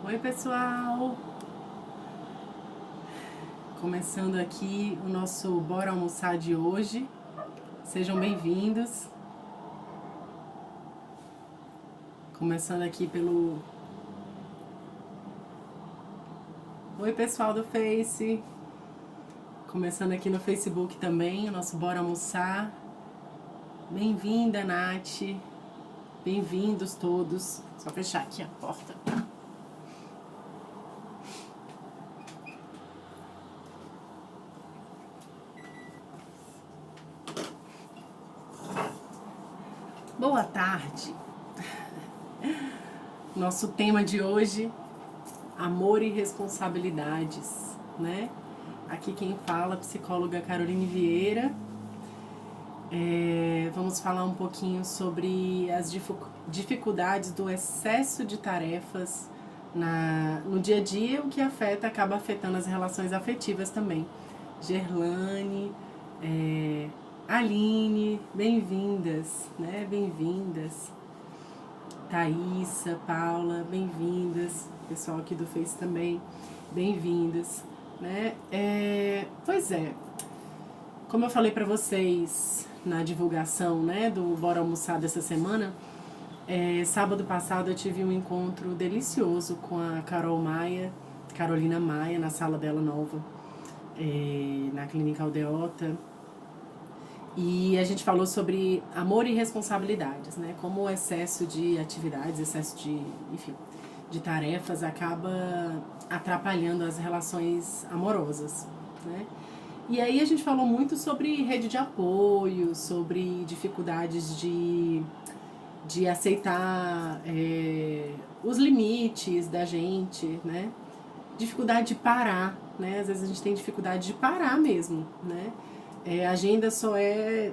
Oi pessoal, começando aqui o nosso Bora Almoçar de hoje, sejam bem-vindos. Começando aqui pelo... Oi pessoal do Face, começando aqui no Facebook também, o nosso Bora Almoçar. Bem-vinda Nath, bem-vindos todos. Só fechar aqui a porta. Boa tarde. Nosso tema de hoje, amor e responsabilidades, né? Aqui quem fala, psicóloga Caroline Vieira. Vamos falar um pouquinho sobre as dificuldades do excesso de tarefas no dia a dia, o que acaba afetando as relações afetivas também. Gerlane, Aline, bem-vindas, né? Bem-vindas. Thaísa, Paula, bem-vindas. Pessoal aqui do Face também, bem-vindas, né? Pois é, como eu falei para vocês na divulgação, né, do Bora Almoçar dessa semana, sábado passado eu tive um encontro delicioso com a Carolina Maia, na sala dela nova, na Clínica Aldeota. E a gente falou sobre amor e responsabilidades, né? Como o excesso de atividades, excesso de tarefas acaba atrapalhando as relações amorosas, né? E aí a gente falou muito sobre rede de apoio, sobre dificuldades de aceitar os limites da gente, né? Dificuldade de parar, né? Às vezes a gente tem dificuldade de parar mesmo, né? A agenda só é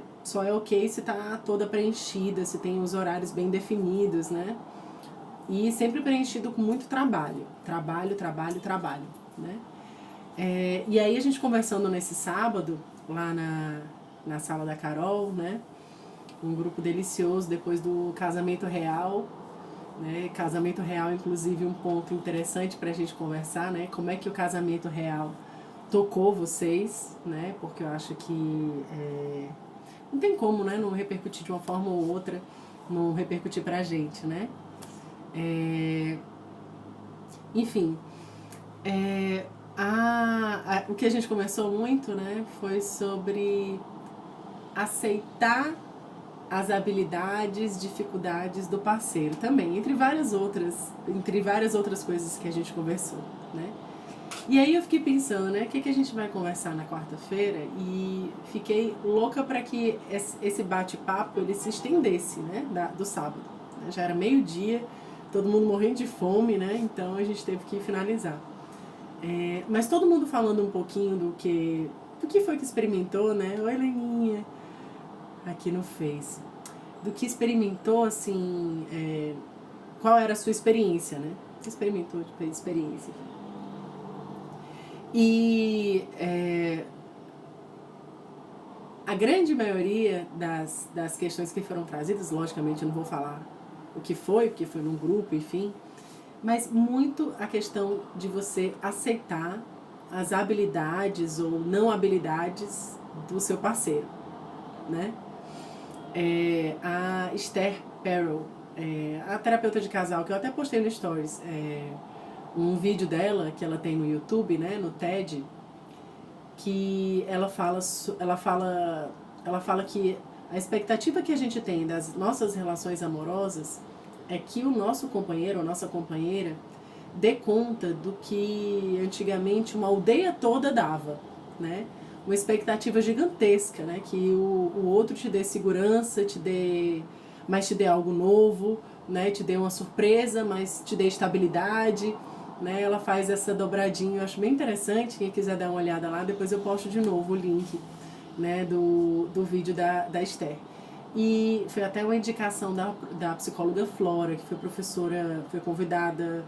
ok se está toda preenchida, se tem os horários bem definidos, né? E sempre preenchido com muito trabalho, né? E aí a gente conversando nesse sábado, lá na sala da Carol, né? Um grupo delicioso depois do casamento real, né? Casamento real, inclusive, um ponto interessante para a gente conversar, né? Como é que o casamento real tocou vocês, né? Porque eu acho que não tem como, né? Não repercutir de uma forma ou outra, não repercutir pra gente, né? Enfim, o que a gente conversou muito, né? Foi sobre aceitar as habilidades, dificuldades do parceiro também, entre várias outras coisas que a gente conversou, né? E aí eu fiquei pensando, né, o que a gente vai conversar na quarta-feira, e fiquei louca para que esse bate-papo ele se estendesse, né, do sábado. Já era meio-dia, todo mundo morrendo de fome, né, então a gente teve que finalizar. Mas todo mundo falando um pouquinho do que foi que experimentou, né? Oi, Leninha, aqui no Face. Do que experimentou, assim, qual era a sua experiência, né? Você experimentou de experiência. E a grande maioria das questões que foram trazidas, logicamente eu não vou falar o que foi, porque foi num grupo, enfim, mas muito a questão de você aceitar as habilidades ou não habilidades do seu parceiro, né? A Esther Perel, a terapeuta de casal, que eu até postei no Stories, um vídeo dela que ela tem no YouTube, né, no TED, que ela fala que a expectativa que a gente tem das nossas relações amorosas é que o nosso companheiro ou nossa companheira dê conta do que antigamente uma aldeia toda dava, né? Uma expectativa gigantesca, né? Que o outro te dê segurança, mas te dê algo novo, né? Te dê uma surpresa, mas te dê estabilidade, né? Ela faz essa dobradinha, eu acho bem interessante. Quem quiser dar uma olhada lá, depois eu posto de novo o link, né? do vídeo da Esther. E foi até uma indicação da psicóloga Flora, que foi professora convidada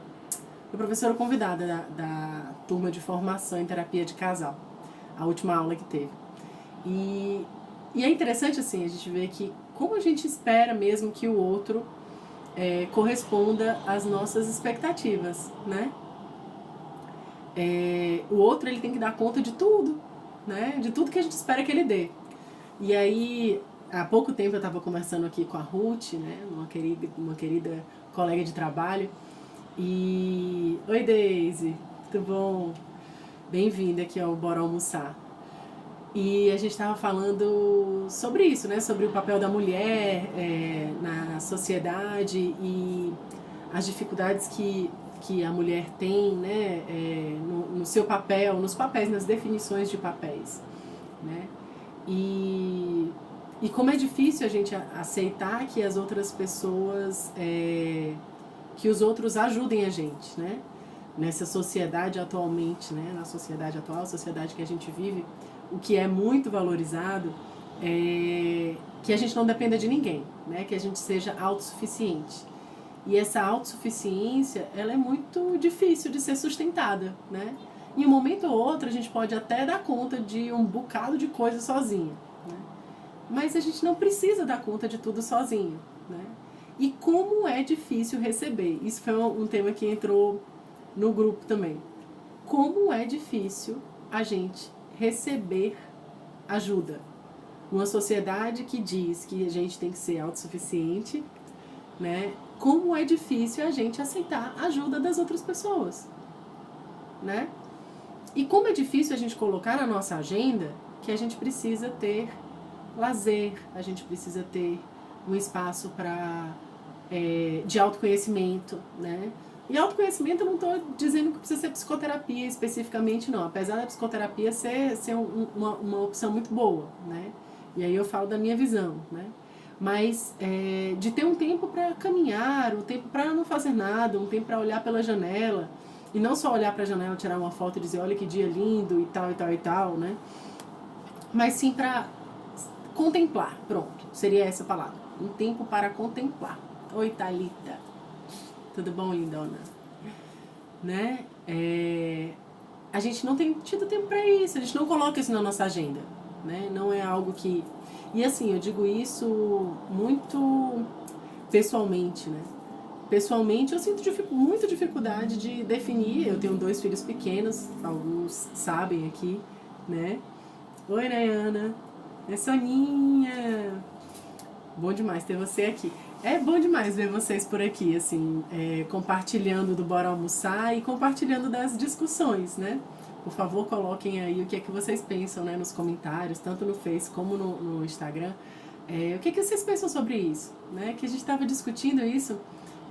da turma de formação em terapia de casal, a última aula que teve. E é interessante, assim, a gente ver que como a gente espera mesmo que o outro corresponda às nossas expectativas, né? O outro, ele tem que dar conta de tudo, né? De tudo que a gente espera que ele dê. E aí, há pouco tempo eu estava conversando aqui com a Ruth, né? Uma querida colega de trabalho. E... Oi, Deise, tudo bom? Bem-vinda aqui ao Bora Almoçar. E a gente estava falando sobre isso, né? Sobre o papel da mulher na sociedade e as dificuldades que a mulher tem, né? No seu papel, nos papéis, nas definições de papéis, né? E como é difícil a gente aceitar que as outras pessoas, que os outros ajudem a gente, né? Nessa sociedade atualmente, né? Na sociedade atual, a sociedade que a gente vive, o que é muito valorizado é que a gente não dependa de ninguém, né? Que a gente seja autossuficiente. E essa autossuficiência, ela é muito difícil de ser sustentada, né? Em um momento ou outro, a gente pode até dar conta de um bocado de coisa sozinha, né? Mas a gente não precisa dar conta de tudo sozinho, né? E como é difícil receber. Isso foi um tema que entrou no grupo também. Como é difícil a gente receber ajuda. Uma sociedade que diz que a gente tem que ser autossuficiente, né? Como é difícil a gente aceitar a ajuda das outras pessoas, né? E como é difícil a gente colocar na nossa agenda que a gente precisa ter lazer, a gente precisa ter um espaço de autoconhecimento, né? E autoconhecimento eu não estou dizendo que precisa ser psicoterapia especificamente, não. Apesar da psicoterapia ser uma opção muito boa, né? E aí eu falo da minha visão, né? Mas de ter um tempo para caminhar, um tempo para não fazer nada, um tempo para olhar pela janela. E não só olhar para a janela, tirar uma foto e dizer, olha que dia lindo e tal, e tal, e tal, né? Mas sim para contemplar, pronto, seria essa palavra. Um tempo para contemplar. Oi, Thalita. Tudo bom, lindona? Né? A gente não tem tido tempo para isso, a gente não coloca isso na nossa agenda, né? Não é algo que... E assim, eu digo isso muito pessoalmente, né? Pessoalmente, eu sinto muita dificuldade de definir. Eu tenho 2 filhos pequenos, alguns sabem aqui, né? Oi, Nayana. É Soninha. Bom demais ter você aqui. É bom demais ver vocês por aqui, assim, compartilhando do Bora Almoçar e compartilhando das discussões, né? Por favor, coloquem aí o que é que vocês pensam, né, nos comentários, tanto no Face como no Instagram. O que é que vocês pensam sobre isso, né? Que a gente estava discutindo isso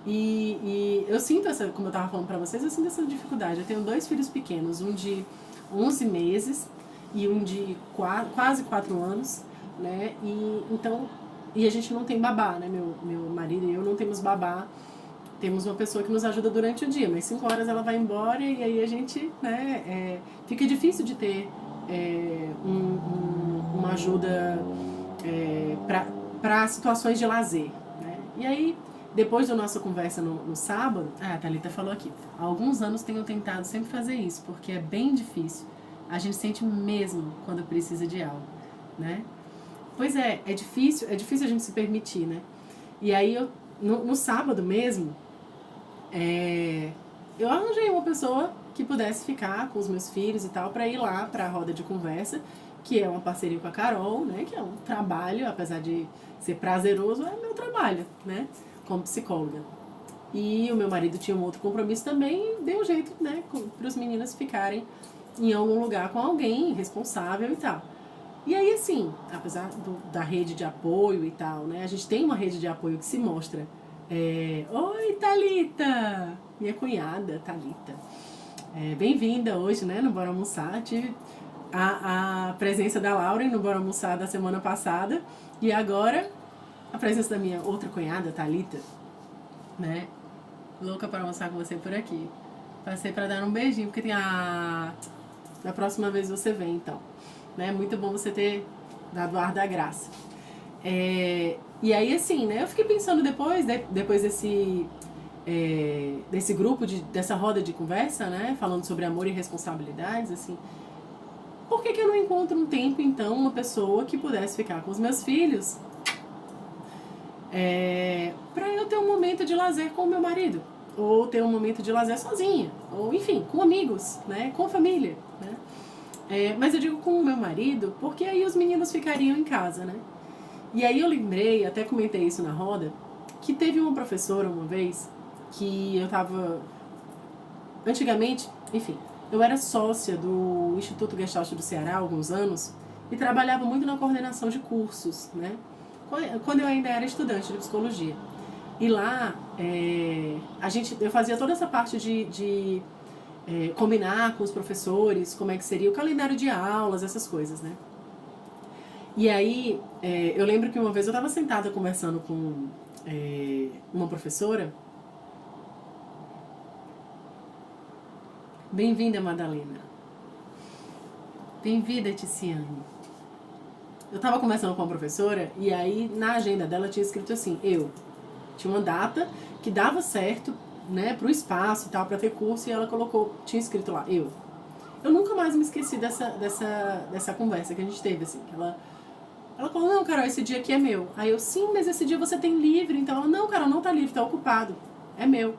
e eu sinto como eu estava falando para vocês, eu sinto essa dificuldade. Eu tenho 2 filhos pequenos, um de 11 meses e um de quase 4 anos, né? E a gente não tem babá, né? Meu marido e eu não temos babá. Temos uma pessoa que nos ajuda durante o dia, mas 5 horas ela vai embora e aí a gente, né? Fica difícil de ter uma ajuda para situações de lazer, né? E aí, depois da nossa conversa no sábado, a Thalita falou aqui, há alguns anos tenho tentado sempre fazer isso, porque é bem difícil. A gente sente mesmo quando precisa de algo, né? Pois é difícil a gente se permitir, né? E aí, no sábado mesmo, eu arranjei uma pessoa que pudesse ficar com os meus filhos e tal, para ir lá para a roda de conversa, que é uma parceria com a Carol, né? Que é um trabalho, apesar de ser prazeroso, é meu trabalho, né? Como psicóloga. E o meu marido tinha um outro compromisso também e deu um jeito, né? Para os meninos ficarem em algum lugar com alguém responsável e tal. E aí, assim, apesar da rede de apoio e tal, né? A gente tem uma rede de apoio que se mostra. Oi, Thalita! Minha cunhada, Thalita. Bem-vinda hoje, né? No Bora Almoçar. Tive a presença da Lauren no Bora Almoçar da semana passada. E agora, a presença da minha outra cunhada, Thalita, né? Louca para almoçar com você por aqui. Passei para dar um beijinho, porque tem da próxima vez você vem, então. Né? Muito bom você ter dado o ar da graça. E aí, assim, né? Eu fiquei pensando depois desse grupo, dessa roda de conversa, né? Falando sobre amor e responsabilidades, assim. Por que eu não encontro um tempo, então, uma pessoa que pudesse ficar com os meus filhos para eu ter um momento de lazer com o meu marido, ou ter um momento de lazer sozinha, ou enfim, com amigos, né, com a família, né? Mas eu digo com o meu marido, porque aí os meninos ficariam em casa, né? E aí eu lembrei, até comentei isso na roda, que teve uma professora uma vez que eu tava... Antigamente, enfim, eu era sócia do Instituto Gestalt do Ceará há alguns anos e trabalhava muito na coordenação de cursos, né? Quando eu ainda era estudante de psicologia. E lá, eu fazia toda essa parte de combinar com os professores como é que seria o calendário de aulas, essas coisas, né? E aí, eu lembro que uma vez eu estava sentada conversando com uma professora. Bem-vinda, Madalena. Bem-vinda, Ticiane. Eu estava conversando com a professora e aí na agenda dela tinha escrito assim, tinha uma data que dava certo, né, pro espaço e tal, para ter curso, e ela tinha escrito lá, eu nunca mais me esqueci dessa conversa que a gente teve, assim, que ela falou, não, Carol, esse dia aqui é meu. Aí eu, sim, mas esse dia você tem livre. Então ela, não, Carol, não tá livre, tá ocupado, é meu.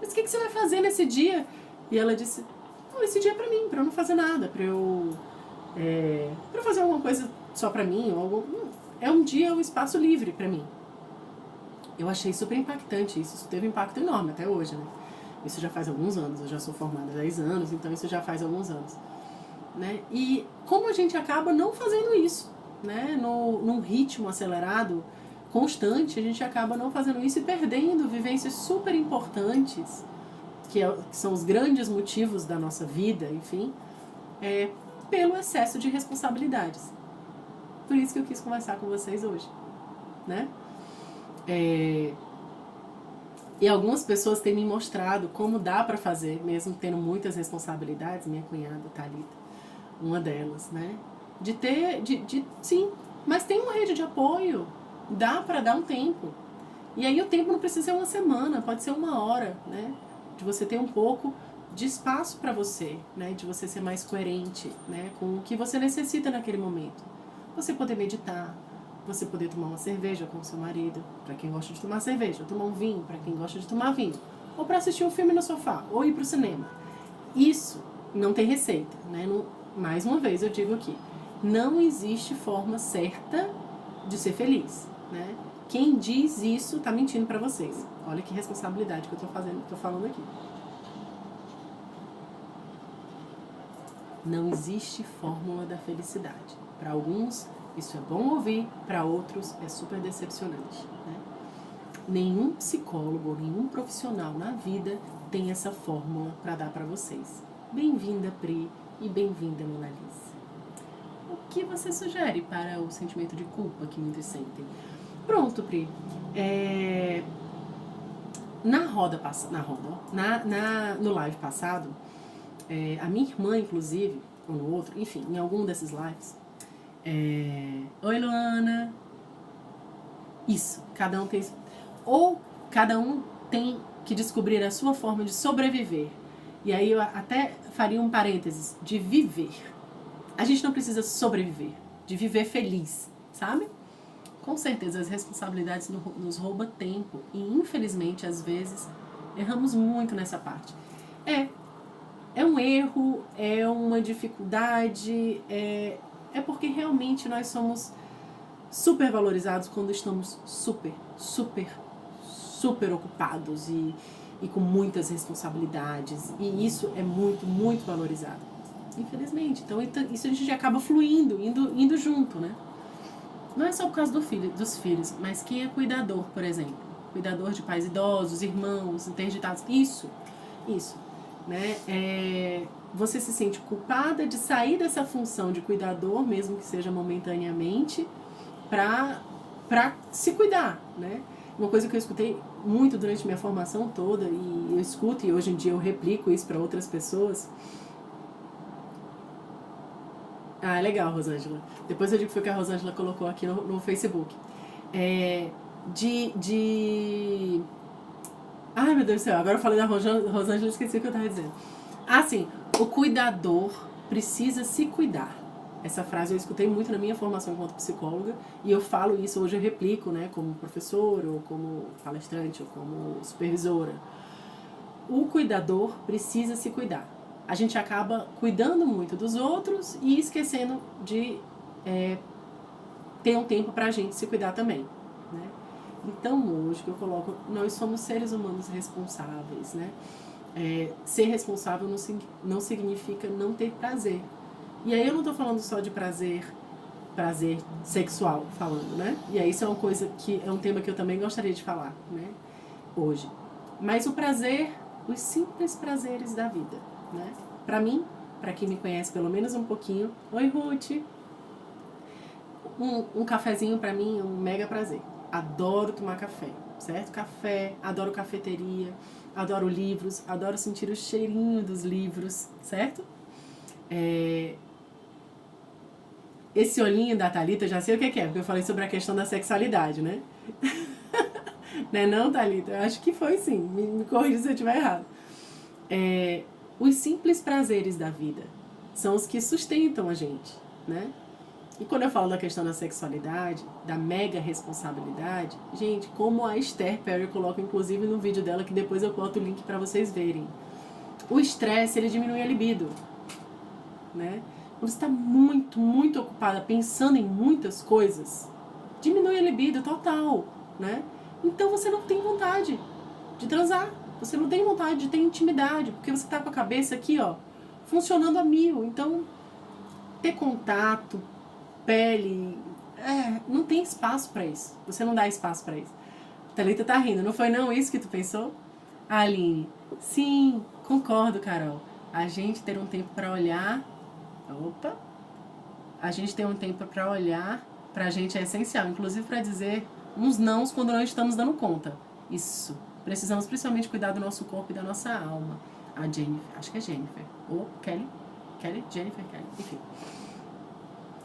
Mas o que você vai fazer nesse dia? E ela disse, não, esse dia é pra mim, pra eu não fazer nada, pra eu fazer alguma coisa só pra mim, ou é um dia, um espaço livre pra mim. Eu achei super impactante isso teve um impacto enorme até hoje, né? Isso já faz alguns anos, eu já sou formada há 10 anos, então isso já faz alguns anos, né? E como a gente acaba não fazendo isso, né? Num ritmo acelerado, constante, a gente acaba não fazendo isso e perdendo vivências super importantes, que são os grandes motivos da nossa vida, enfim, pelo excesso de responsabilidades. Por isso que eu quis conversar com vocês hoje, né? E algumas pessoas têm me mostrado como dá para fazer, mesmo tendo muitas responsabilidades, minha cunhada, Thalita, uma delas, né? Sim, mas tem uma rede de apoio, dá para dar um tempo. E aí o tempo não precisa ser uma semana, pode ser uma hora, né? De você ter um pouco de espaço para você, né? De você ser mais coerente, né? Com o que você necessita naquele momento. Você poder meditar, você poder tomar uma cerveja com o seu marido, para quem gosta de tomar cerveja, ou tomar um vinho, para quem gosta de tomar vinho, ou para assistir um filme no sofá, ou ir para o cinema. Isso não tem receita, né? Mais uma vez eu digo aqui, não existe forma certa de ser feliz, né? Quem diz isso tá mentindo para vocês. Olha que responsabilidade que eu tô falando aqui. Não existe fórmula da felicidade. Para alguns isso é bom ouvir, para outros é super decepcionante, né? Nenhum psicólogo, nenhum profissional na vida tem essa fórmula para dar para vocês. Bem-vinda, Pri, e bem-vinda, Mona Lisa. O que você sugere para o sentimento de culpa que muitos sentem? Pronto, Pri. No live passado, a minha irmã, inclusive, ou no outro, enfim, em algum desses lives, oi, Luana. Isso, cada um tem... Ou cada um tem que descobrir a sua forma de sobreviver. E aí eu até faria um parênteses, de viver. A gente não precisa sobreviver, de viver feliz, sabe? Com certeza as responsabilidades nos roubam tempo e infelizmente às vezes erramos muito nessa parte. É um erro, é uma dificuldade, é porque realmente nós somos super valorizados quando estamos super ocupados e com muitas responsabilidades, e isso é muito, muito valorizado, infelizmente. Então isso a gente acaba fluindo, indo junto, né? Não é só por causa dos filhos, mas quem é cuidador, por exemplo, cuidador de pais idosos, irmãos, interditados, isso, né? Você se sente culpada de sair dessa função de cuidador, mesmo que seja momentaneamente, para se cuidar, né? Uma coisa que eu escutei muito durante minha formação toda, e eu escuto, e hoje em dia eu replico isso para outras pessoas. Ah, legal, Rosângela. Depois eu digo que foi o que a Rosângela colocou aqui no Facebook. Ai, meu Deus do céu, agora eu falei da Rosângela e esqueci o que eu estava dizendo. Ah, sim, o cuidador precisa se cuidar, Essa frase eu escutei muito na minha formação enquanto psicóloga e eu falo isso, hoje eu replico, né, como professor, ou como palestrante, ou como supervisora. O cuidador precisa se cuidar. A gente acaba cuidando muito dos outros e esquecendo de ter um tempo pra gente se cuidar também, né? Então, hoje que eu coloco, nós somos seres humanos responsáveis, né? Ser responsável não significa não ter prazer. E aí eu não tô falando só de prazer sexual, falando, né? E aí isso é uma coisa que é um tema que eu também gostaria de falar, né? Hoje. Mas o prazer, os simples prazeres da vida, né? Pra mim, pra quem me conhece pelo menos um pouquinho, oi Ruth, um cafezinho pra mim é um mega prazer. Adoro tomar café, certo? Café, adoro cafeteria, adoro livros, adoro sentir o cheirinho dos livros, certo? Esse olhinho da Thalita, eu já sei o que é, porque eu falei sobre a questão da sexualidade, né? Né não, Thalita? Eu acho que foi sim, me corrija se eu estiver errado. Os simples prazeres da vida são os que sustentam a gente, né? E quando eu falo da questão da sexualidade, da mega responsabilidade, gente, como a Esther Perry coloca inclusive no vídeo dela, que depois eu boto o link para vocês verem. O estresse, ele diminui a libido, né? Quando você está muito, muito ocupada pensando em muitas coisas, diminui a libido total, né? Então você não tem vontade de transar, você não tem vontade de ter intimidade, porque você está com a cabeça aqui, ó, funcionando a mil. Então, ter contato, pele, não tem espaço para isso. Você não dá espaço para isso. Thalita tá rindo, não foi não isso que tu pensou? Aline, sim, concordo, Carol. A gente ter um tempo para olhar, a gente ter um tempo para olhar pra gente é essencial, inclusive para dizer uns nãos quando não estamos dando conta. Isso. Precisamos principalmente cuidar do nosso corpo e da nossa alma. A Jennifer, acho que é Jennifer, ou Kelly, Jennifer, Kelly, enfim.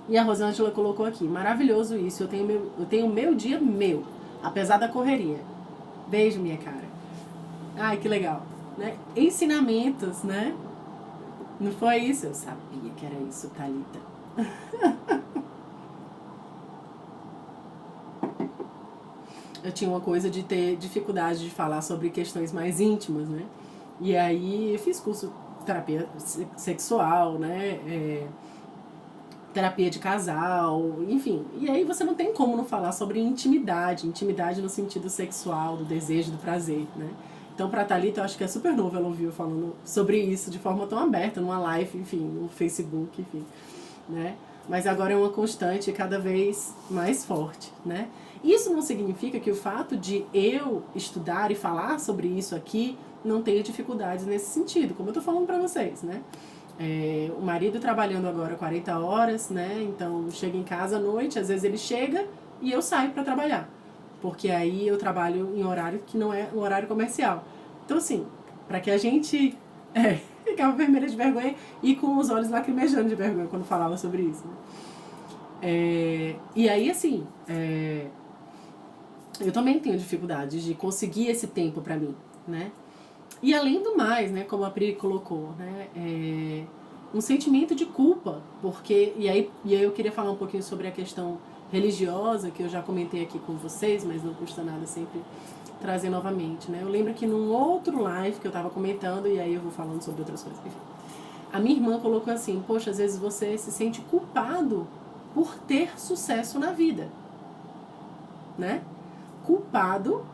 E a Rosângela colocou aqui, maravilhoso isso, eu tenho meu dia meu, apesar da correria. Beijo, minha cara. Ai, que legal. Né? Ensinamentos, né? Não foi isso? Eu sabia que era isso, Thalita. Eu tinha uma coisa de ter dificuldade de falar sobre questões mais íntimas, né? E aí eu fiz curso de terapia sexual, né? Terapia de casal, enfim. E aí você não tem como não falar sobre intimidade no sentido sexual, do desejo, do prazer, né? Então, pra Thalita, eu acho que é super novo ela ouviu falando sobre isso de forma tão aberta, numa live, enfim, no Facebook, enfim, né? Mas agora é uma constante cada vez mais forte, né? Isso não significa que o fato de eu estudar e falar sobre isso aqui não tenha dificuldades nesse sentido, como eu tô falando pra vocês, né? O marido trabalhando agora 40 horas, né? Então chega em casa à noite, às vezes ele chega e eu saio para trabalhar. Porque aí eu trabalho em horário que não é um horário comercial. Então assim, para que a gente ficava vermelha de vergonha e com os olhos lacrimejando de vergonha quando falava sobre isso. Né? E aí assim, eu também tenho dificuldade de conseguir esse tempo para mim, né? E além do mais, né, como a Pri colocou, né, um sentimento de culpa, porque e aí eu queria falar um pouquinho sobre a questão religiosa, que eu já comentei aqui com vocês, mas não custa nada sempre trazer novamente, né? Eu lembro que num outro live que eu tava comentando, e aí eu vou falando sobre outras coisas, enfim. A minha irmã colocou assim, poxa, às vezes você se sente culpado por ter sucesso na vida, né? Culpado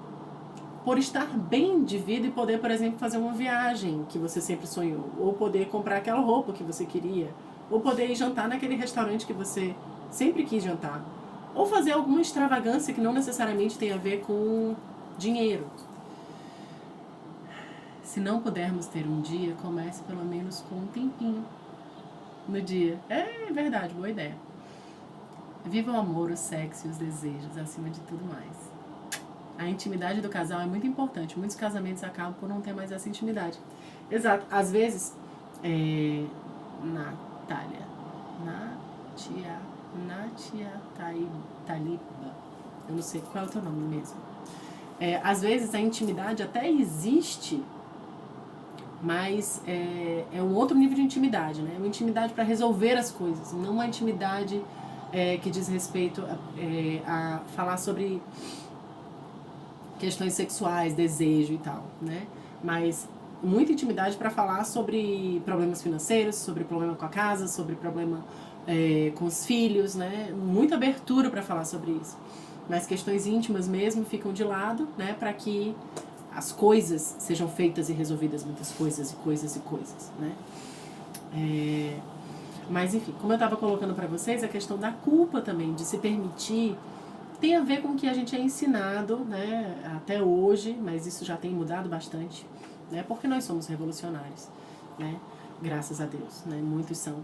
por estar bem de vida e poder, por exemplo, fazer uma viagem que você sempre sonhou, ou poder comprar aquela roupa que você queria, ou poder ir jantar naquele restaurante que você sempre quis jantar, ou fazer alguma extravagância que não necessariamente tem a ver com dinheiro. Se não pudermos ter um dia, comece pelo menos com um tempinho no dia. É verdade, boa ideia. Viva o amor, o sexo e os desejos, acima de tudo mais. A intimidade do casal é muito importante. Muitos casamentos acabam por não ter mais essa intimidade. Exato. Às vezes, Natália Taliba, eu não sei qual é o teu nome mesmo. Às vezes a intimidade até existe mas é um outro nível de intimidade, né? Uma intimidade para resolver as coisas, não uma intimidade que diz respeito a falar sobre questões sexuais, desejo e tal, né? Mas muita intimidade para falar sobre problemas financeiros, sobre problema com a casa, sobre problema com os filhos, né? Muita abertura para falar sobre isso. Mas questões íntimas mesmo ficam de lado, né? Para que as coisas sejam feitas e resolvidas, muitas coisas e coisas e coisas, né? Mas enfim, como eu estava colocando para vocês, a questão da culpa também, de se permitir, tem a ver com o que a gente é ensinado, né, até hoje, mas isso já tem mudado bastante, né, porque nós somos revolucionários, né, graças a Deus, né, muitos são.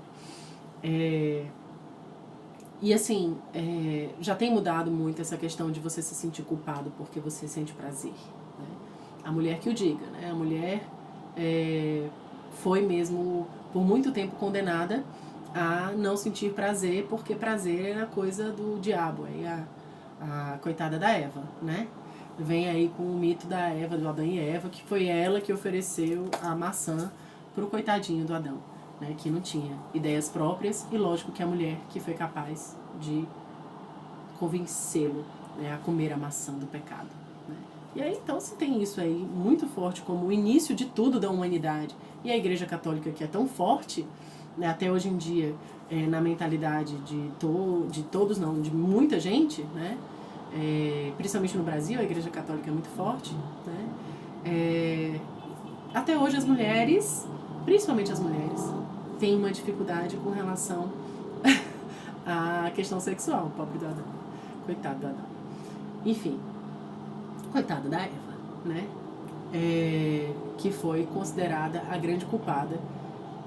E assim, já tem mudado muito essa questão de você se sentir culpado porque você sente prazer, né? A mulher que o diga, né, a mulher foi mesmo por muito tempo condenada a não sentir prazer, porque prazer era coisa do diabo, aí a coitada da Eva, né? Vem aí com o mito da Eva, do Adão e Eva, que foi ela que ofereceu a maçã pro coitadinho do Adão, né? Que não tinha ideias próprias, e lógico que a mulher que foi capaz de convencê-lo, né, a comer a maçã do pecado, né? E aí então se tem isso aí muito forte como o início de tudo da humanidade, e a Igreja Católica, que é tão forte, né, até hoje em dia, na mentalidade de todos não, de muita gente, né, principalmente no Brasil, a Igreja Católica é muito forte, né, até hoje as mulheres, principalmente as mulheres, têm uma dificuldade com relação à questão sexual, pobre do Adão, coitado do Adão. Enfim, coitada da Eva, né, que foi considerada a grande culpada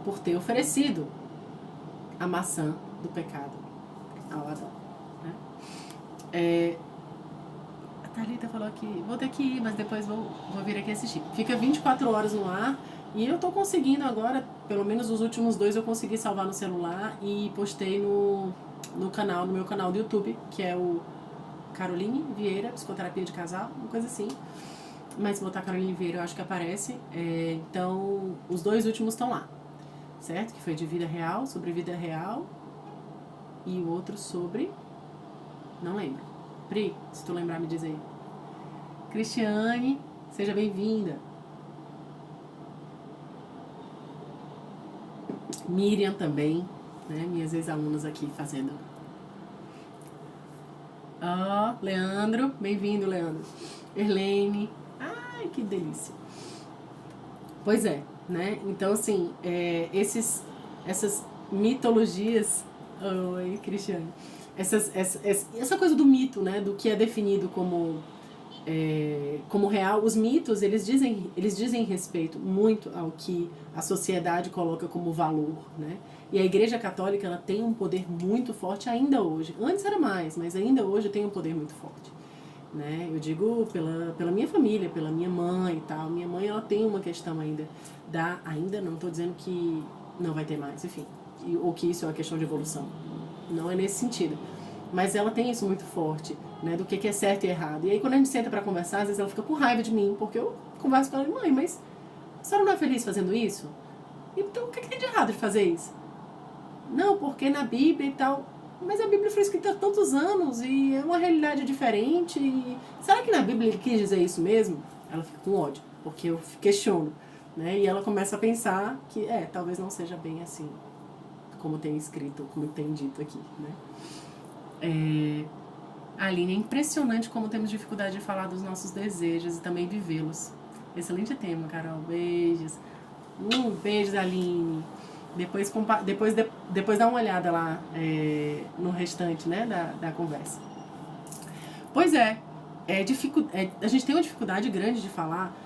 por ter oferecido a maçã do pecado ao Adão, né? A Thalita falou que vou ter que ir, mas depois vou vir aqui assistir. Fica 24 horas no ar e eu tô conseguindo agora, pelo menos os últimos 2 eu consegui salvar no celular e postei no meu canal do YouTube, que é o Caroline Vieira, Psicoterapia de Casal, uma coisa assim. Mas se botar Caroline Vieira eu acho que aparece. Então, os 2 últimos estão lá, certo? Que foi de vida real, sobre vida real, e o outro sobre... não lembro. Pri, se tu lembrar, me diz aí. Cristiane, seja bem-vinda. Miriam também, né? Minhas ex-alunas aqui fazendo. Leandro, bem-vindo, Leandro. Erlene, ai, que delícia. Pois é, né? Então, assim, essas mitologias... Oi, Cristiane. Essa coisa do mito, né? Do que é definido como real. Os mitos, eles dizem respeito muito ao que a sociedade coloca como valor, né? E a Igreja Católica, ela tem um poder muito forte ainda hoje. Antes era mais, mas ainda hoje tem um poder muito forte, né? Eu digo pela minha família, pela minha mãe e tal. Minha mãe, ela tem uma questão ainda não estou dizendo que não vai ter mais, enfim, ou que isso é uma questão de evolução, não é nesse sentido, mas ela tem isso muito forte, né, do que é certo e errado. E aí quando a gente senta para conversar, às vezes ela fica com raiva de mim, porque eu converso com ela, mãe, mas a senhora não é feliz fazendo isso? Então o que tem de errado de fazer isso? Não, porque na Bíblia e tal. Mas a Bíblia foi escrita há tantos anos e é uma realidade diferente. E será que na Bíblia ele quis dizer isso mesmo? Ela fica com ódio, porque eu questiono, né? E ela começa a pensar que, talvez não seja bem assim, como tem escrito, como tem dito aqui, né? Aline, é impressionante como temos dificuldade de falar dos nossos desejos e também vivê-los. Excelente tema, Carol. Beijos. Beijos, Aline. Depois dá uma olhada lá no restante, né, da conversa. Pois a gente tem uma dificuldade grande de falar,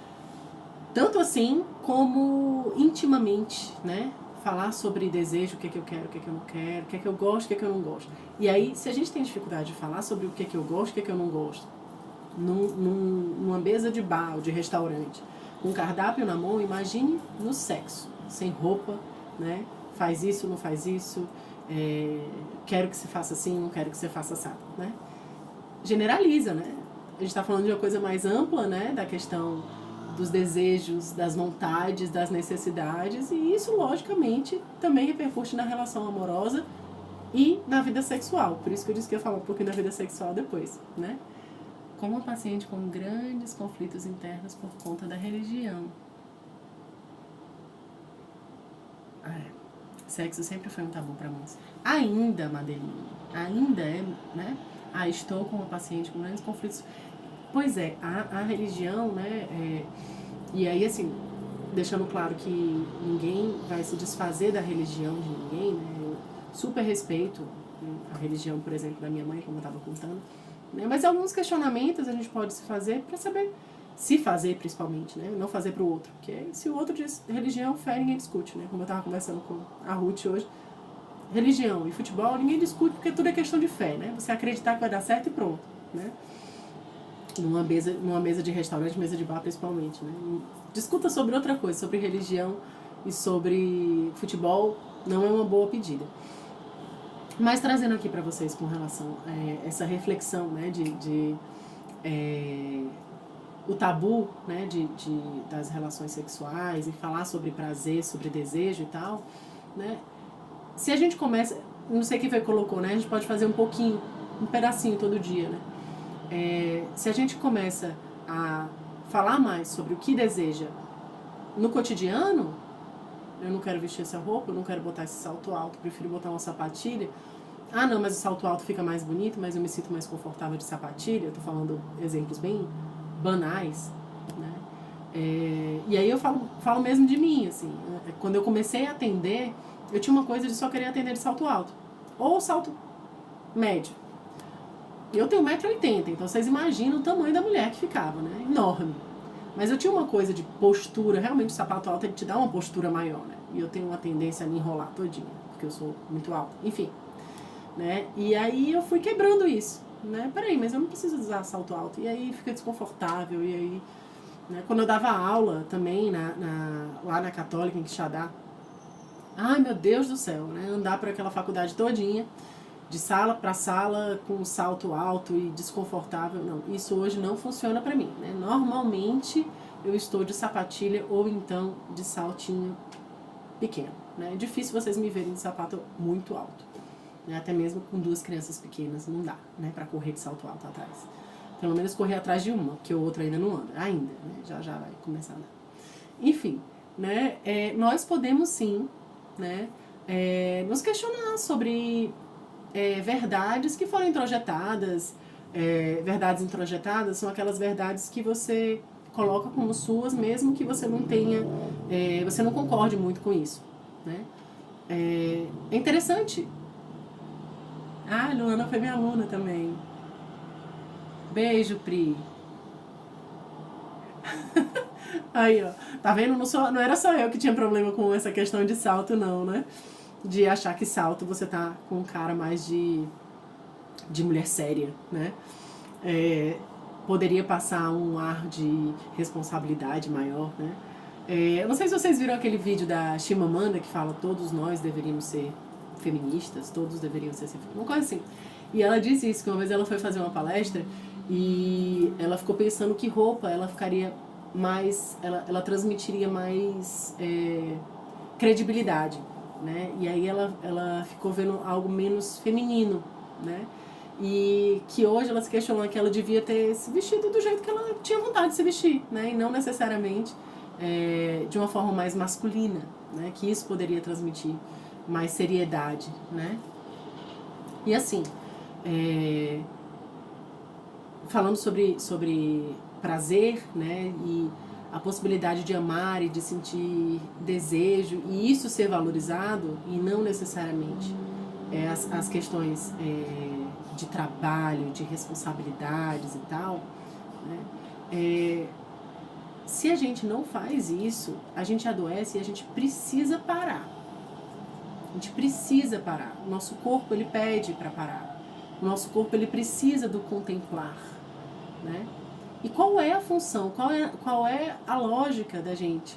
tanto assim como intimamente, né? Falar sobre desejo, o que é que eu quero, o que é que eu não quero, o que é que eu gosto, o que é que eu não gosto. E aí, se a gente tem dificuldade de falar sobre o que é que eu gosto, o que é que eu não gosto, numa mesa de bar ou de restaurante, com um cardápio na mão, imagine no sexo, sem roupa, né? Faz isso, não faz isso, quero que se faça assim, não quero que você faça assado, né? Generaliza, né? A gente está falando de uma coisa mais ampla, né? Da questão dos desejos, das vontades, das necessidades, e isso, logicamente, também repercute na relação amorosa e na vida sexual. Por isso que eu disse que eu ia falar um pouquinho da vida sexual depois, né? Como uma paciente com grandes conflitos internos por conta da religião. Sexo sempre foi um tabu para muitos. Ainda, Madeline, ainda é, né? Estou com uma paciente com grandes conflitos. Pois é, a religião, né? E aí, assim, deixando claro que ninguém vai se desfazer da religião de ninguém, né? Eu super respeito a religião, por exemplo, da minha mãe, como eu estava contando, né? Mas alguns questionamentos a gente pode se fazer para saber se fazer, principalmente, né? Não fazer para o outro, porque se o outro diz religião, fé, ninguém discute, né? Como eu estava conversando com a Ruth hoje, religião e futebol ninguém discute porque tudo é questão de fé, né? Você acreditar que vai dar certo e pronto, né? Numa mesa de restaurante, mesa de bar principalmente, né? Discuta sobre outra coisa, sobre religião e sobre futebol, não é uma boa pedida. Mas trazendo aqui para vocês com relação a essa reflexão, né, o tabu, né, das relações sexuais e falar sobre prazer, sobre desejo e tal, né? Se a gente começa, não sei quem foi que colocou, né? A gente pode fazer um pouquinho, um pedacinho todo dia, né? Se a gente começa a falar mais sobre o que deseja no cotidiano, eu não quero vestir essa roupa, eu não quero botar esse salto alto, prefiro botar uma sapatilha. Ah, não, mas o salto alto fica mais bonito, mas eu me sinto mais confortável de sapatilha. Eu tô falando exemplos bem banais, né? E aí eu falo mesmo de mim, assim. Quando eu comecei a atender, eu tinha uma coisa de só querer atender de salto alto. Ou salto médio. Eu tenho 1,80 m, então vocês imaginam o tamanho da mulher que ficava, né? Enorme. Mas eu tinha uma coisa de postura, realmente o sapato alto ele te dá uma postura maior, né? E eu tenho uma tendência a me enrolar todinha, porque eu sou muito alta. Enfim, né? E aí eu fui quebrando isso, né? Peraí, mas eu não preciso usar salto alto. E aí fica desconfortável, e aí... Né? Quando eu dava aula também, lá na Católica, em Quixadá, ai meu Deus do céu, né? Andar por aquela faculdade todinha, de sala para sala, com um salto alto e desconfortável, não. Isso hoje não funciona para mim, né? Normalmente eu estou de sapatilha ou então de saltinho pequeno, né? É difícil vocês me verem de sapato muito alto, né? Até mesmo com 2 crianças pequenas não dá, né? Para correr de salto alto atrás. Pelo menos correr atrás de uma, porque o outro ainda não anda, né? Já vai começar a andar. Enfim, né? Nós podemos sim, né? Nos questionar sobre verdades que foram introjetadas. Verdades introjetadas são aquelas verdades que você coloca como suas, mesmo que você não tenha, você não concorde muito com isso, né? É interessante. Ah, a Luana foi minha aluna também. Beijo, Pri. Aí, ó. Tá vendo? Não era só eu que tinha problema com essa questão de salto, não, né? De achar que salto você tá com um cara mais de mulher séria, né? Poderia passar um ar de responsabilidade maior, né? Eu não sei se vocês viram aquele vídeo da Chimamanda que fala todos nós deveríamos ser feministas, todos deveriam ser uma coisa assim. E ela disse isso, que uma vez ela foi fazer uma palestra e ela ficou pensando que roupa ela ficaria mais, ela transmitiria mais credibilidade, né? E aí ela ficou vendo algo menos feminino, né? E que hoje ela se questionou que ela devia ter se vestido do jeito que ela tinha vontade de se vestir, né? E não necessariamente de uma forma mais masculina, né? Que isso poderia transmitir mais seriedade, né? E assim, falando sobre prazer, né? E a possibilidade de amar e de sentir desejo, e isso ser valorizado, e não necessariamente as questões de trabalho, de responsabilidades e tal, né? Se a gente não faz isso, a gente adoece e a gente precisa parar. A gente precisa parar. O nosso corpo, ele pede para parar. O nosso corpo, ele precisa do contemplar, né? E qual é a função, qual é a lógica da gente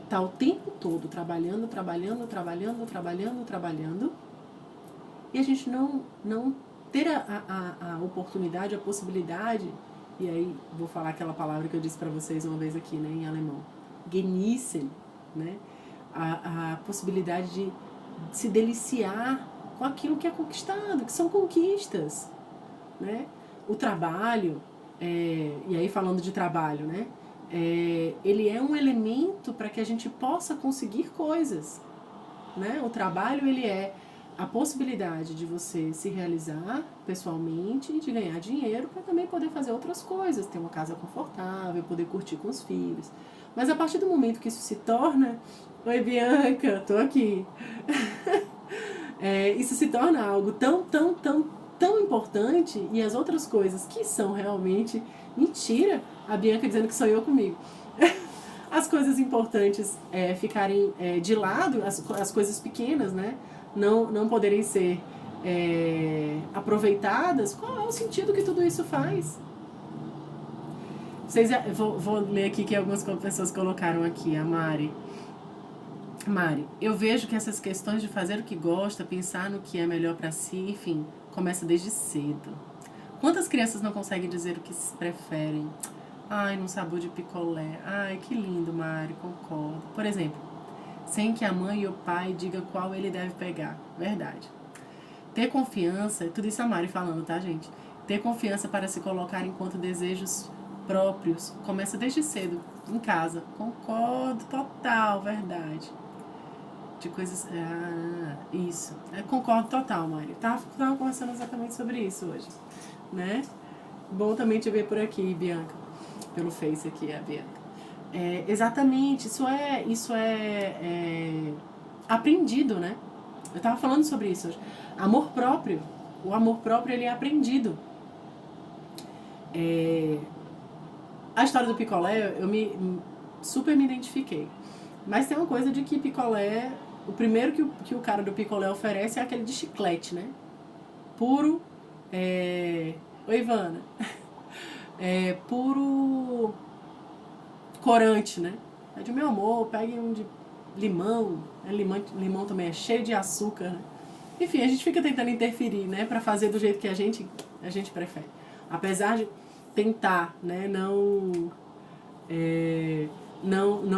tá o tempo todo trabalhando, e a gente não ter a oportunidade, a possibilidade E aí vou falar aquela palavra que eu disse para vocês uma vez aqui, né, em alemão. Genießen, né? A possibilidade de se deliciar com aquilo que é conquistado, que são conquistas, né? O trabalho, e aí falando de trabalho, né? Ele é um elemento para que a gente possa conseguir coisas, né? O trabalho, ele é a possibilidade de você se realizar pessoalmente, de ganhar dinheiro para também poder fazer outras coisas, ter uma casa confortável, poder curtir com os filhos. Mas a partir do momento que isso se torna... Oi, Bianca, tô aqui. Isso se torna algo tão importante, e as outras coisas que são realmente... Mentira! A Bianca dizendo que sonhou comigo. As coisas importantes ficarem de lado, as coisas pequenas, né? Não poderem ser aproveitadas. Qual é o sentido que tudo isso faz? Vou ler aqui que algumas pessoas colocaram aqui, a Mari. Mari, eu vejo que essas questões de fazer o que gosta, pensar no que é melhor para si, enfim, começa desde cedo. Quantas crianças não conseguem dizer o que preferem? Ai, num sabor de picolé. Ai, que lindo, Mari, concordo. Por exemplo, sem que a mãe e o pai digam qual ele deve pegar. Verdade. Ter confiança, tudo isso a Mari falando, tá, gente? Ter confiança para se colocar enquanto desejos próprios começa desde cedo, em casa. Concordo, total, verdade. De coisas... isso. Concordo total, Mari. Tava conversando exatamente sobre isso hoje, né? Bom também te ver por aqui, Bianca. Pelo Face aqui, a Bianca. Exatamente, isso é aprendido, né? Eu tava falando sobre isso hoje. Amor próprio. O amor próprio, ele é aprendido. A história do picolé, eu super me identifiquei. Mas tem uma coisa de que picolé... O primeiro que o cara do picolé oferece é aquele de chiclete, né? Puro... Oi, Ivana. Puro corante, né? É de meu amor, pegue um de limão. Limão também é cheio de açúcar, né? Enfim, a gente fica tentando interferir, né? Pra fazer do jeito que a gente prefere. Apesar de tentar, né? Não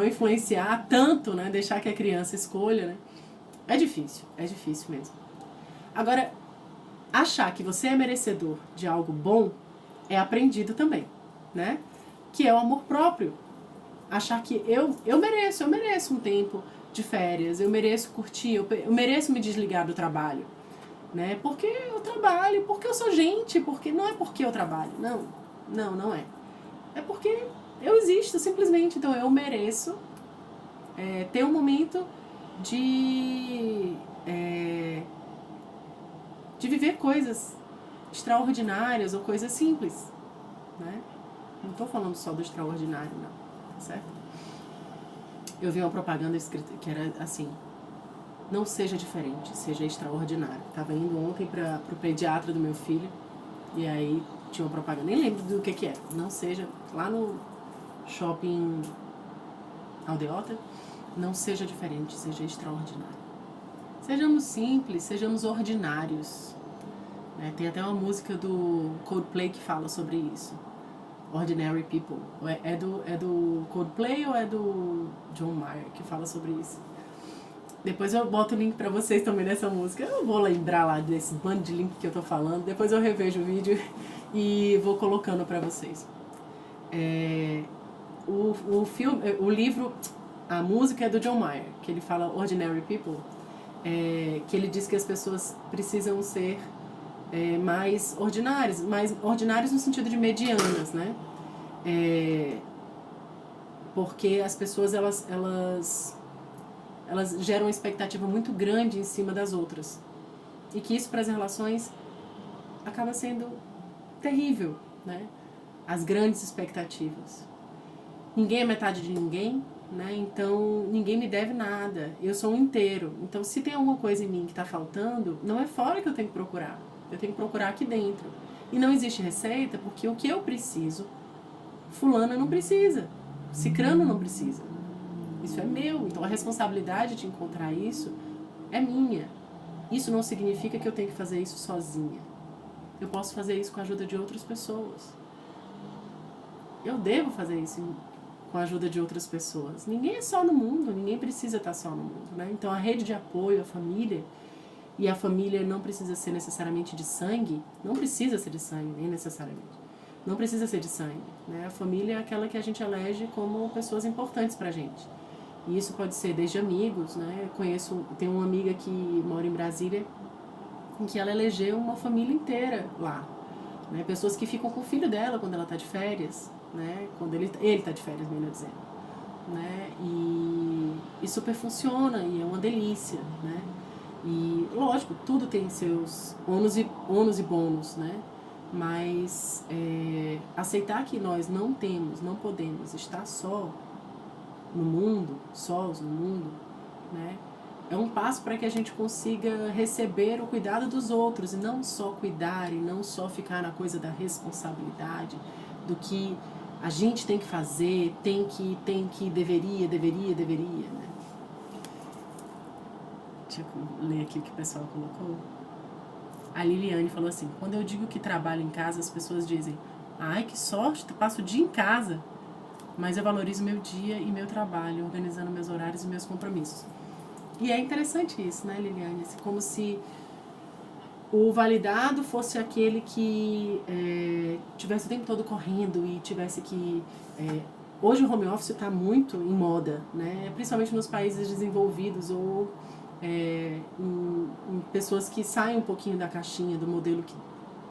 influenciar tanto, né? Deixar que a criança escolha, né? É difícil mesmo. Agora, achar que você é merecedor de algo bom é aprendido também, né? Que é o amor próprio. Achar que eu mereço um tempo de férias, eu mereço curtir, eu mereço me desligar do trabalho, né? Porque eu trabalho, porque eu sou gente, porque não é porque eu trabalho, não é. É porque eu existo, simplesmente, então eu mereço ter um momento de viver coisas extraordinárias ou coisas simples, né? Não estou falando só do extraordinário, não, tá certo? Eu vi uma propaganda escrita que era assim: não seja diferente, seja extraordinário. Estava indo ontem para o pediatra do meu filho, e aí tinha uma propaganda, nem lembro do que era. Não seja, lá no shopping Aldeota, não seja diferente, seja extraordinário. Sejamos simples, sejamos ordinários. Tem até uma música do Coldplay que fala sobre isso. Ordinary People. É do Coldplay ou é do John Mayer que fala sobre isso? Depois eu boto o link pra vocês também dessa música. Eu vou lembrar lá desse bando de link que eu tô falando. Depois eu revejo o vídeo e vou colocando pra vocês. O livro, a música é do John Mayer, que ele fala Ordinary People, que ele diz que as pessoas precisam ser mais ordinários no sentido de medianas, né? Porque as pessoas elas geram uma expectativa muito grande em cima das outras, e que isso para as relações acaba sendo terrível, né? As grandes expectativas. Ninguém é metade de ninguém, né? Então ninguém me deve nada, eu sou um inteiro. Então se tem alguma coisa em mim que está faltando, não é fora que eu tenho que procurar, eu tenho que procurar aqui dentro. E não existe receita, porque o que eu preciso, fulana não precisa, cicrano não precisa. Isso é meu, então a responsabilidade de encontrar isso é minha. Isso não significa que eu tenho que fazer isso sozinha. Eu posso fazer isso com a ajuda de outras pessoas. eu devo fazer isso com a ajuda de outras pessoas. Ninguém é só no mundo, ninguém precisa estar só no mundo, né? Então a rede de apoio, a família, e a família não precisa ser necessariamente de sangue, não precisa ser de sangue, nem necessariamente. Não precisa ser de sangue, né? A família é aquela que a gente elege como pessoas importantes pra gente. E isso pode ser desde amigos, né? Tenho uma amiga que mora em Brasília, em que ela elegeu uma família inteira lá, né? Pessoas que ficam com o filho dela quando ela está de férias, né? Quando ele está de férias, melhor dizendo, né? E super funciona e é uma delícia, né? E lógico, tudo tem seus ônus e bônus, né? Mas aceitar que nós não podemos estar sós no mundo, né? É um passo para que a gente consiga receber o cuidado dos outros e não só cuidar e não só ficar na coisa da responsabilidade, do que a gente tem que fazer, deveria, né? Deixa eu ler aqui o que o pessoal colocou. A Liliane falou assim: quando eu digo que trabalho em casa, as pessoas dizem: ai, que sorte, tu passa o dia em casa. Mas eu valorizo meu dia e meu trabalho, organizando meus horários e meus compromissos. E é interessante isso, né, Liliane? Como se o validado fosse aquele que tivesse o tempo todo correndo e tivesse que... hoje o home office está muito em moda, né? Principalmente nos países desenvolvidos ou em pessoas que saem um pouquinho da caixinha do modelo que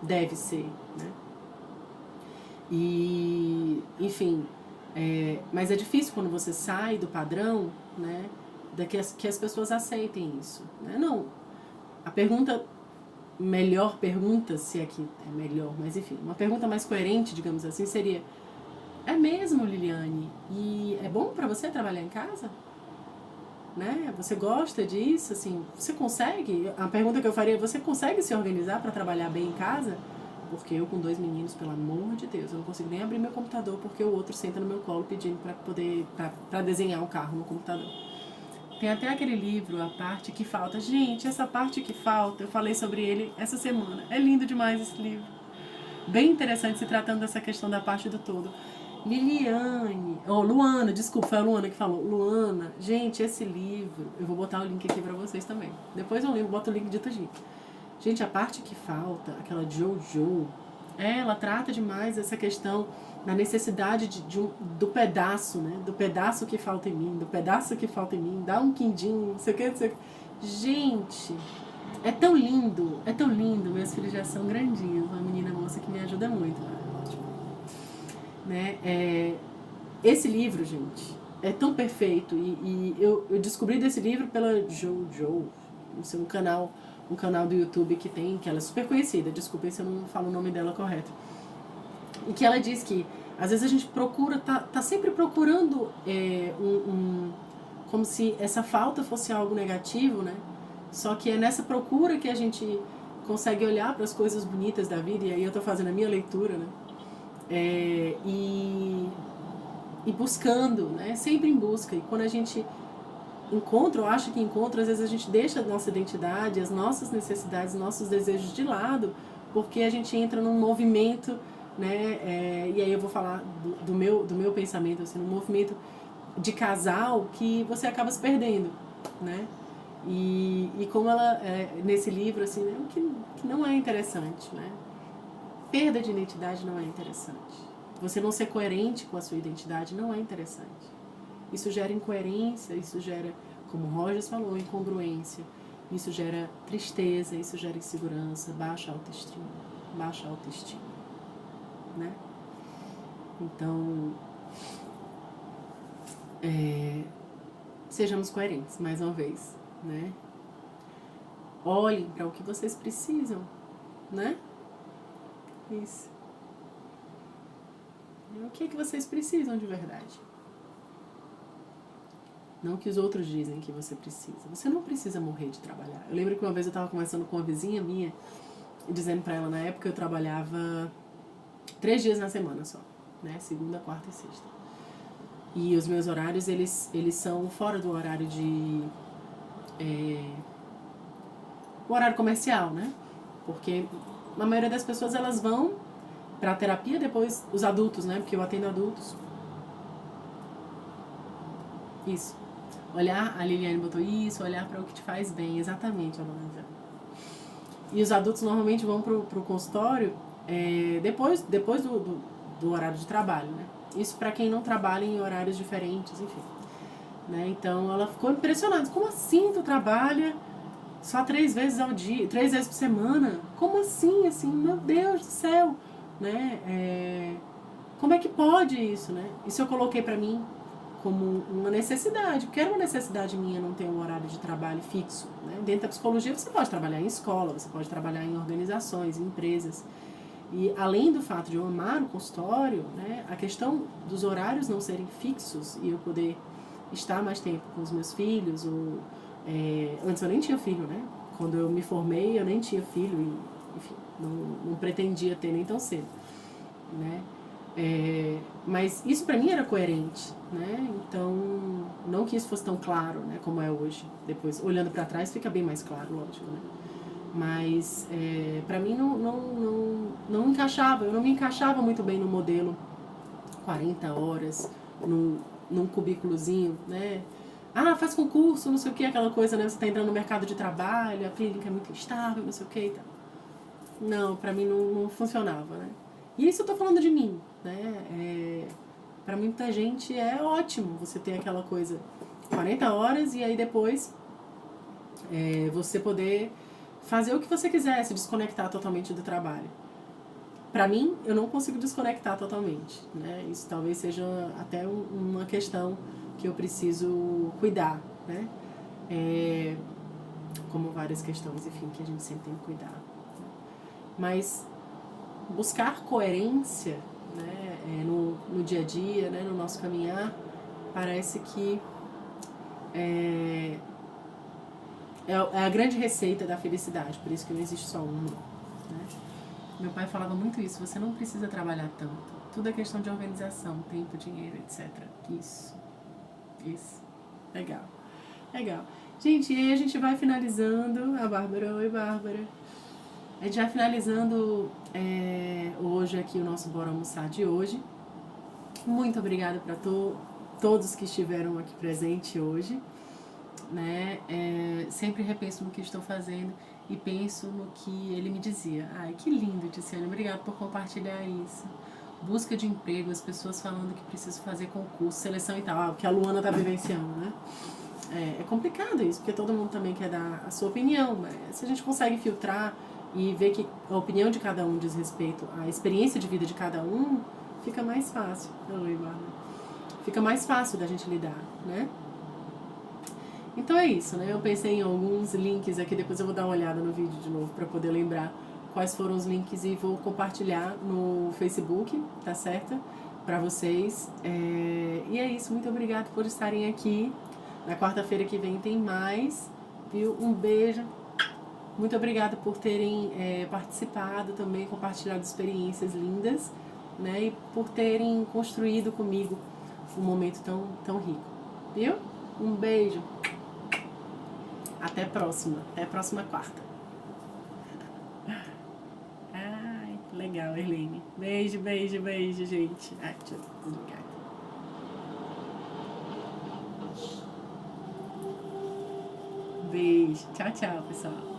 deve ser, né? E, enfim, mas é difícil quando você sai do padrão, né? Que as pessoas aceitem isso, né? Não, a melhor pergunta, se é que é melhor, mas enfim, uma pergunta mais coerente, digamos assim, seria: é mesmo, Liliane? E é bom pra você trabalhar em casa? Né? Você gosta disso? Assim, você consegue? A pergunta que eu faria: você consegue se organizar para trabalhar bem em casa? Porque eu com 2 meninos, pelo amor de Deus, eu não consigo nem abrir meu computador porque o outro senta no meu colo pedindo para desenhar um carro no computador. Tem até aquele livro, A Parte Que Falta. Gente, essa parte que falta, eu falei sobre ele essa semana. É lindo demais esse livro. Bem interessante, se tratando dessa questão da parte do todo. Luana, desculpa, foi a Luana que falou. Luana, gente, esse livro, eu vou botar o link aqui pra vocês também. Depois eu boto o link de tudinho. Gente, A Parte Que Falta, aquela Jojo, ela trata demais essa questão da necessidade do pedaço, né? Do pedaço que falta em mim, dá um quindim, não sei o que, não sei o que. Gente, é tão lindo, meus filhos já são grandinhos, uma menina moça que me ajuda muito, ótimo. Né? Esse livro, gente, é tão perfeito e eu descobri desse livro pela Jojo, no seu canal do YouTube que ela é super conhecida, desculpem se eu não falo o nome dela correto. E que ela diz que às vezes a gente tá sempre procurando como se essa falta fosse algo negativo, né? Só que é nessa procura que a gente consegue olhar para as coisas bonitas da vida, e aí eu tô fazendo a minha leitura, né? E buscando, né? Sempre em busca. E quando a gente encontra ou acha que encontra, às vezes a gente deixa a nossa identidade, as nossas necessidades, nossos desejos de lado, porque a gente entra num movimento, né? E aí eu vou falar do meu pensamento, assim, num movimento de casal que você acaba se perdendo, né? E como ela, nesse livro, assim, né, que não é interessante, né? Perda de identidade não é interessante. Você não ser coerente com a sua identidade não é interessante. Isso gera incoerência, isso gera, como o Rogers falou, incongruência. Isso gera tristeza, isso gera insegurança, baixa autoestima, né? Então, sejamos coerentes, mais uma vez, né? Olhem para o que vocês precisam, né? Isso. O que é que vocês precisam de verdade? Não que os outros dizem que você precisa. Você não precisa morrer de trabalhar. Eu lembro que uma vez eu estava conversando com uma vizinha minha, dizendo para ela, na época eu trabalhava 3 dias na semana só, né? Segunda, quarta e sexta. E os meus horários, eles são fora do horário o horário comercial, né? Porque a maioria das pessoas, elas vão para terapia, depois os adultos, né? Porque eu atendo adultos. Isso. Olhar, a Liliane botou isso, olhar para o que te faz bem. Exatamente, Alonso. E os adultos normalmente vão pro consultório depois do horário de trabalho, né? Isso para quem não trabalha em horários diferentes, enfim. Né? Então ela ficou impressionada. Como assim tu trabalha só 3 vezes ao dia, 3 vezes por semana? Como assim? Assim, meu Deus do céu, né? Como é que pode isso, né? Isso eu coloquei para mim como uma necessidade, porque era uma necessidade minha não ter um horário de trabalho fixo. Né? Dentro da psicologia você pode trabalhar em escola, você pode trabalhar em organizações, em empresas. E além do fato de eu amar o consultório, né, a questão dos horários não serem fixos e eu poder estar mais tempo com os meus filhos, antes eu nem tinha filho, né? Quando eu me formei eu nem tinha filho e, enfim, não pretendia ter nem tão cedo, né? Mas isso pra mim era coerente, né? Então, não que isso fosse tão claro, né, como é hoje. Depois, olhando pra trás, fica bem mais claro, lógico, né? Mas pra mim não encaixava, eu não me encaixava muito bem no modelo 40 horas, num cubículozinho, né? Ah, faz concurso, não sei o que, aquela coisa, né? Você tá entrando no mercado de trabalho, a clínica é muito instável, não sei o que e tal. Não, pra mim não funcionava, né? E isso eu tô falando de mim, né? Pra muita gente é ótimo você ter aquela coisa 40 horas e aí depois você poder fazer o que você quiser, se desconectar totalmente do trabalho. Pra mim, eu não consigo desconectar totalmente, né? Isso talvez seja até uma questão que eu preciso cuidar, né? Como várias questões, enfim, que a gente sempre tem que cuidar. Mas buscar coerência, né, no dia a dia, né, no nosso caminhar, parece que é a grande receita da felicidade, por isso que não existe só uma. Né? Meu pai falava muito isso, você não precisa trabalhar tanto, tudo é questão de organização, tempo, dinheiro, etc. Isso, legal, legal. Gente, e aí a gente vai finalizando, a Bárbara, oi Bárbara, a gente vai finalizando hoje aqui o nosso Bora Almoçar de hoje. Muito obrigada para todos que estiveram aqui presentes hoje. Né? Sempre repenso no que estou fazendo e penso no que ele me dizia. Ai, que lindo, Tiziane, obrigada por compartilhar isso. Busca de emprego, as pessoas falando que preciso fazer concurso, seleção e tal, que a Luana tá vivenciando, né? É complicado isso, porque todo mundo também quer dar a sua opinião, mas se a gente consegue filtrar e ver que a opinião de cada um diz respeito à experiência de vida de cada um, fica mais fácil. Fica mais fácil da gente lidar, né? Então é isso, né? Eu pensei em alguns links aqui, depois eu vou dar uma olhada no vídeo de novo para poder lembrar quais foram os links e vou compartilhar no Facebook, tá certo? Para vocês. E é isso, muito obrigada por estarem aqui. Na quarta-feira que vem tem mais, viu? Um beijo. Muito obrigada por terem participado também, compartilhado experiências lindas, né? E por terem construído comigo um momento tão rico, viu? Um beijo. Até a próxima quarta. Ai, legal, Erline. Beijo, beijo, beijo, gente. Ai, deixa eu desligar. Beijo. Tchau, tchau, pessoal.